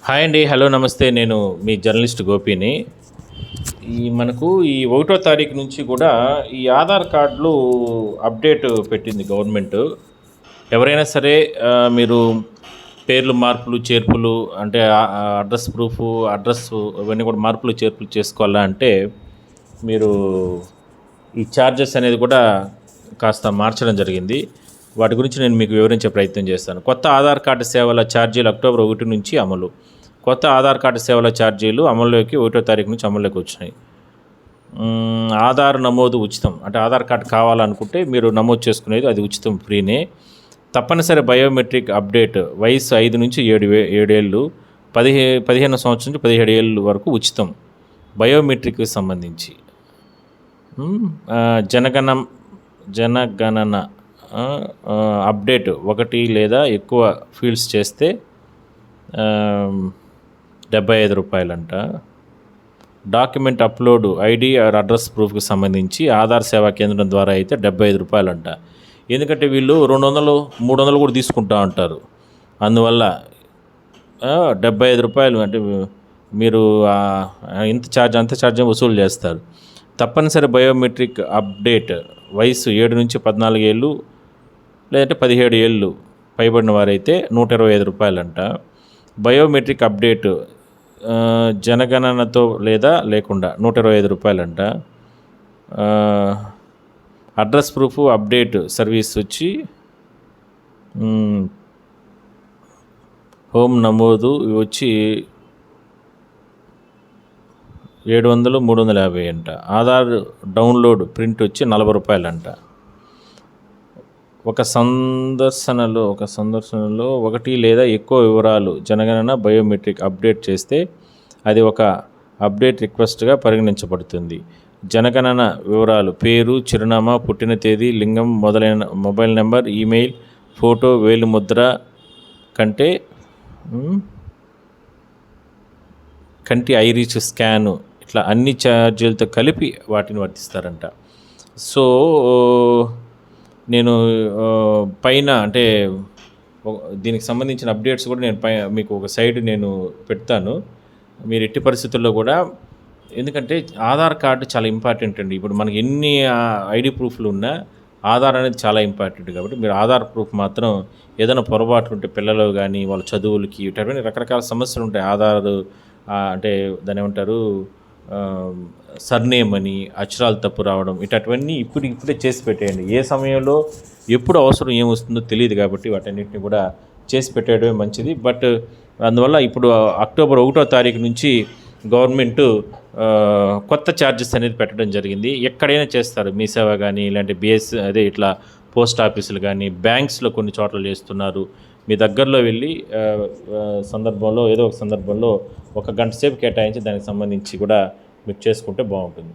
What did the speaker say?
Hi అండి. Hello నమస్తే. నేను మీ జర్నలిస్ట్ గోపిని. మనకు ఈ 1వ తారీఖు నుంచి కూడా ఈ ఆధార్ కార్డులు అప్డేట్ పెట్టింది గవర్నమెంట్. ఎవరైనా సరే మీరు పేర్లు మార్పులు, చేర్పులు అంటే అడ్రస్ ప్రూఫ్, అడ్రస్ ఇవన్నీ కూడా మార్పులు, చేర్పులు చేసుకోవాలా అంటే మీరు ఈ ఛార్జెస్ అనేది కూడా కాస్త మార్చడం జరిగింది. వాటి గురించి నేను మీకు వివరించే ప్రయత్నం చేస్తాను. కొత్త ఆధార్ కార్డు సేవల ఛార్జీలు అక్టోబర్ 1 నుంచి అమలు. కొత్త ఆధార్ కార్డు సేవల ఛార్జీలు అమల్లోకి 1వ తారీఖు నుంచి అమల్లోకి వచ్చినాయి. ఆధార్ నమోదు ఉచితం. అంటే ఆధార్ కార్డు కావాలనుకుంటే మీరు నమోదు చేసుకునేది అది ఉచితం, ఫ్రీనే. తప్పనిసరి బయోమెట్రిక్ అప్డేట్ వయసు 5 నుంచి 7 ఏళ్ళు, 15 సంవత్సరం నుంచి 17 ఏళ్ళు వరకు ఉచితం బయోమెట్రిక్కి సంబంధించి. జనగణన అప్డేట్ 1 లేదా ఎక్కువ ఫీల్డ్స్ చేస్తే 75 రూపాయలంట. Document upload ID or address ప్రూఫ్కి సంబంధించి ఆధార్ సేవా కేంద్రం ద్వారా అయితే 75 రూపాయలంట. ఎందుకంటే వీళ్ళు 200, 300 కూడా తీసుకుంటా ఉంటారు. అందువల్ల 75 రూపాయలు అంటే మీరు అంత ఛార్జ్ వసూలు చేస్తారు. తప్పనిసరి బయోమెట్రిక్ అప్డేట్ వయసు 7 నుంచి 14 ఏళ్ళు లేదంటే 17 ఏళ్ళు పైబడిన వారైతే 125 రూపాయలంట. బయోమెట్రిక్ అప్డేట్ జనగణనతో లేదా లేకుండా 125 రూపాయలంట. అడ్రస్ ప్రూఫ్ అప్డేట్ సర్వీస్ వచ్చి హోమ్ నమోదు వచ్చి 700, 350 అంట. ఆధార్ డౌన్లోడ్ ప్రింట్ వచ్చి 40 రూపాయలంట. ఒక సందర్శనలో 1 లేదా ఎక్కువ వివరాలు జనగణన బయోమెట్రిక్ అప్డేట్ చేస్తే అది ఒక అప్డేట్ రిక్వెస్ట్గా పరిగణించబడుతుంది. జనగణన వివరాలు పేరు, చిరునామా, పుట్టిన తేదీ, లింగం మొదలైన మొబైల్ నెంబర్, ఈమెయిల్, ఫోటో, వేలిముద్ర, కంటి ఐరిస్ స్కాను ఇట్లా అన్ని ఛార్జీలతో కలిపి వాటిని వర్తిస్తారంట. సో నేను పైన అంటే దీనికి సంబంధించిన అప్డేట్స్ కూడా నేను మీకు ఒక సైడ్ నేను పెడతాను. మీరు ఎట్టి పరిస్థితుల్లో కూడా, ఎందుకంటే ఆధార్ కార్డు చాలా ఇంపార్టెంట్ అండి. ఇప్పుడు మనకి ఎన్ని ఐడి ప్రూఫ్లు ఉన్నా ఆధార్ అనేది చాలా ఇంపార్టెంట్. కాబట్టి మీరు ఆధార్ ప్రూఫ్ మాత్రం ఏదైనా పొరపాట్లు ఉంటే పిల్లలు కానీ వాళ్ళ చదువులకి ఇటువంటి రకరకాల సమస్యలు ఉంటాయి. ఆధార్ అంటే దాని ఏమంటారు, సర్నేమ్ అని అక్షరాలు తప్పు రావడం ఇటువంటివన్నీ ఇప్పుడే చేసి పెట్టేయండి. ఏ సమయంలో ఎప్పుడు అవసరం ఏమొస్తుందో తెలియదు కాబట్టి వాటన్నిటిని కూడా చేసి పెట్టేయడమే మంచిది. బట్ అందువల్ల ఇప్పుడు అక్టోబర్ 1వ తారీఖు నుంచి గవర్నమెంట్ కొత్త ఛార్జెస్ అనేది పెట్టడం జరిగింది. ఎక్కడైనా చేస్తారు. మీ సేవ కానీ ఇలాంటి ఇట్లా పోస్ట్ ఆఫీసులు కానీ బ్యాంక్స్లో కొన్ని చోట్ల చేస్తున్నారు. మీ దగ్గరలో వెళ్ళి ఏదో ఒక సందర్భంలో 1 గంట సేపు కేటాయించి దానికి సంబంధించి కూడా మీరు చేసుకుంటే బాగుంటుంది.